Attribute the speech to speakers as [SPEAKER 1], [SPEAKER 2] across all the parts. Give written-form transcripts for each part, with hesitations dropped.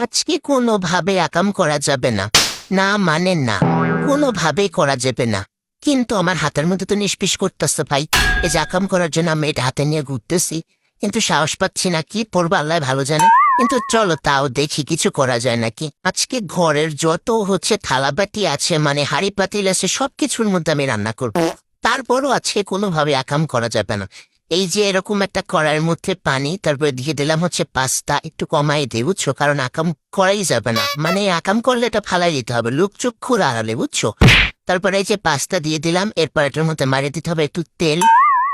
[SPEAKER 1] আজকে কোনোভাবে আকাম করা যাবে না। না মানে না, কোনোভাবেই করা যাবে না। কিন্তু আমার হাতের মধ্যে তো নিষ্পিস করতেছে ভাই। এই যে আকাম করার জন্য আমি এটা হাতে নিয়ে ঘুরতেছি, কিন্তু সাহস পাচ্ছি না। কি পড়বো আল্লাহ ভালো জানে। কিন্তু চলো তাও দেখি কিছু করা যায় নাকি। আজকে ঘরের যত থালাবাটি আছে, মানে হাড়ি পাতিল আছে, সবকিছুর মধ্যে আমি রান্না করবো। তারপরও আজকে কোনোভাবে আকাম করা যাবে না। এই যে এরকম একটা কড়াইয়ের মধ্যে পানি, তারপরে দিয়ে দিলাম পাস্তা, একটু কমাই দিয়ে বুঝছো, কারণ আকাম করাই যাবে না। মানে আকাম করলে এটা ফালাই দিতে হবে, লুক চক্ষু আড়ালে বুঝছো। তারপরে এই যে পাস্তা দিয়ে দিলাম, এরপর এটার মধ্যে মারিয়ে দিতে হবে একটু তেল।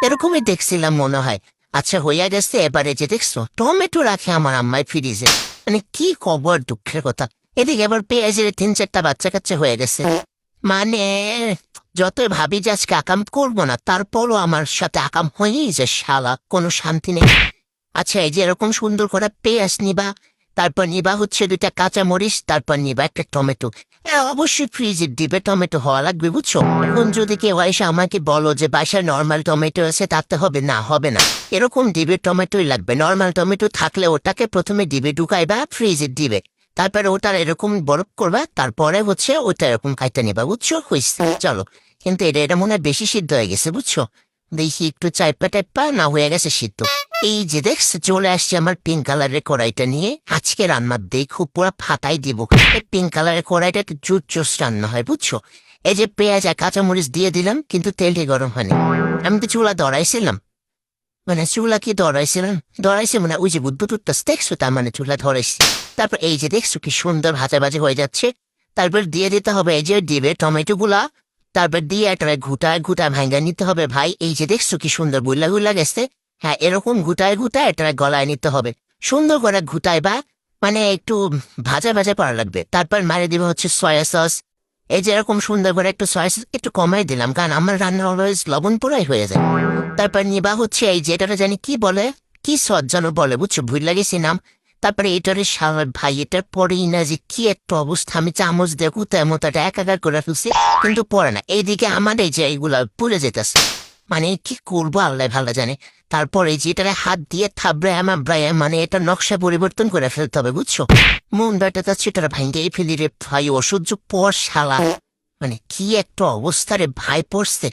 [SPEAKER 1] এরকমই দেখছিলাম মনে হয়। আচ্ছা হইয়া গেছে। এবারে যে দেখছো টমেটো রাখে আমার আম্মাই ফ্রিজে, মানে কি খবর, দুঃখের কথা। এদিকে আবার পেঁয়াজের 3-4টা বাচ্চা কাচ্চা হয়ে গেছে। মানে যতই ভাবি যে আজকে আকাম করবো না, তারপরও আমার সাথে আকাম হয়েই যে শালা, কোনো শান্তি নেই। আচ্ছা এই যে এরকম সুন্দর করে পেঁয়াজ নিবা, তারপর নিবা 2টা কাঁচা মরিচ, তারপর নিবা একটা টমেটো। অবশ্যই ফ্রিজে দিবে, টমেটো হওয়া লাগবে বুঝছো। এখন যদি কেউ এসে আমাকে বলো যে বাসায় নর্মাল টমেটো আছে, তাতে হবে না, হবে না। এরকম দিবে টমেটোই লাগবে। নর্মাল টমেটো থাকলে ওটাকে প্রথমে দিবে ঢুকাইবা, ফ্রিজে দিবে, তারপরে ওটার এরকম বরফ করবা, তারপরে ওটা এরকম খাইতে নিবা বুঝছো। হইছে চলো। কিন্তু এটা মনে হয় বেশি সিদ্ধ হয়ে গেছে বুঝছো। দেখি একটু চাইপা টাইপা না হয়ে গেছে সিদ্ধ। এই যে দেখছে চলে আসছে আমার পিঙ্ক কালারের কড়াইটা নিয়ে। আজকে রান্নার দেখো পুরা ফাটাই দিব। এই পিঙ্ক কালারের কড়াইটা একটু জুস রান্না হয় বুঝছো। এই যে পেঁয়াজ আর কাঁচামরিচ দিয়ে দিলাম, কিন্তু তেলটি গরম হয়নি। আমি তো চুলা ধরাইছিলাম, মানে চুলা কি ধরাইছিলাম, ধরাইছে মানে ওই যে বুদ্ধ দেখছো, তার মানে চুলা ধরাইছি। তারপর এই যে দেখছো কি সুন্দর ভাজাভাজি হয়ে যাচ্ছে। তারপর দিয়ে দিতে হবে এই যে দিবে টমেটো গুলা, তারপর দিয়ে একটা ঘুটায় ভাঙ্গা নিতে হবে ভাই। এই যে দেখছো কি সুন্দর গুলা গেছে। হ্যাঁ, এরকম ঘুটায় এটা গলায় নিতে হবে সুন্দর করে ঘুটায়, বা মানে একটু ভাজা ভাজা করা লাগবে। তারপর মারে দিবে সয়া সস। এই যে এরকম সুন্দর করে একটু সয়া সস একটু কমাই দিলাম, কারণ আমার রান্না অলওয়েজ লবণ পোড়াই হয়ে যায়। তারপর নিবা এই যে এটা জানি কি বলে, কি সস যেন বলে বুঝছো, ভুল লাগেছি নাম। তারপরে এটারে সালাদ ভাই, এটার পরেই না যে কি একটা অবস্থা, আমি চামচ দিয়ে কুতায় মোতাটা একাকার করে ফেলছি, কিন্তু পরে না। এইদিকে আমার এই যে এইগুলা পুড়ে যেতেছে, মানে কি করবো আল্লাহ ভালো জানে। তারপরে যে এটারে হাত দিয়ে থাবড়ে আমার মানে এটা নকশা পরিবর্তন করে ফেলতে হবে বুঝছো। মন বেটা যাচ্ছে এটার ভাঙ্গেই ফেলি রে ভাই, অসহ্য পর শালা। মানে কি একটা অবস্থা রে ভাই পড়ছে।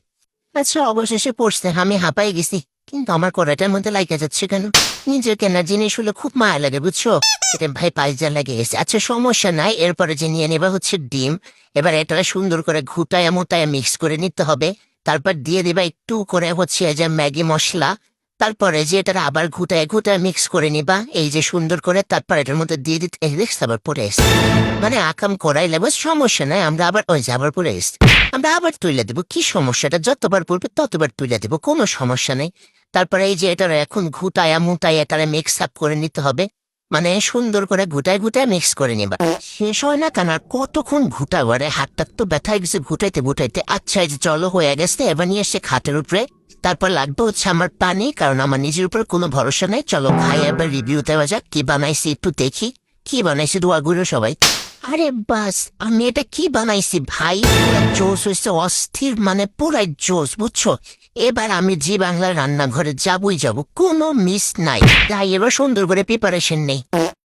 [SPEAKER 1] আচ্ছা অবশেষে পড়ছে, আমি হাঁপাই গেছি। কিন্তু আমার কড়াইটার মধ্যে লাইকা যাচ্ছে কেন? নিজের কেনা জিনিস হলে খুব মায়া লাগে বুঝছো। এটা ভাই পাইজা লাগে গেছে। আচ্ছা সমস্যা নাই। এরপরে যে নিয়ে নেবা ডিম। এবার এটা সুন্দর করে ঘুটায়া মোটায়া মিক্স করে নিতে হবে। তারপর দিয়ে দিবা একটু করে এই যে ম্যাগি মশলা। তারপরে যে এটা আবার ঘুটায় মিক্স করে নিবা এই যে সুন্দর করে। তারপর এটার মধ্যে দিয়ে দিতে এই দেখছ আবার পরে এসছে। মানে আকাম করাই লাগবে, সমস্যা নাই। আমরা আবার ওই যে আবার পরে এসছি, আমরা আবার তুলে দেবো। কি সমস্যাটা, যতবার পড়বে ততবার তুলে দেবো, কোনো সমস্যা নেই। তারপরে এই যে এটা এখন ঘুটায়া মুটায় এটারে মিক্স আপ করে নিতে হবে। মানে সুন্দর করে ঘুটায় মিক্স করে নিবা। শেষ হয় না কেন, আর কতক্ষণ ঘুটাবো রে, হাতটা তো ব্যথায় গেছে ঘুটাইতে। আচ্ছা এই যে চলো হয়ে গেছে। এবার নিয়ে এসে খাটের উপরে। তারপর লাগবে আমার পানি, কারণ আমার নিজের উপর কোনো ভরসা নেই। চলো খাই এবার রিভিউ দেওয়া যাক। কি বানাইছি একটু দেখি। কি বানাইছি দোয়া গুলো সবাই। আরে বাস, আমি এটা কি বানাইছি ভাই, জোস হয়েছে অস্থির, মানে পুরাই জোস বুঝছো। এবার আমি জি বাংলার রান্নাঘরে যাবই যাব, কোনো মিস নাই। তাই এবার সুন্দর করে প্রিপারেশন নেই।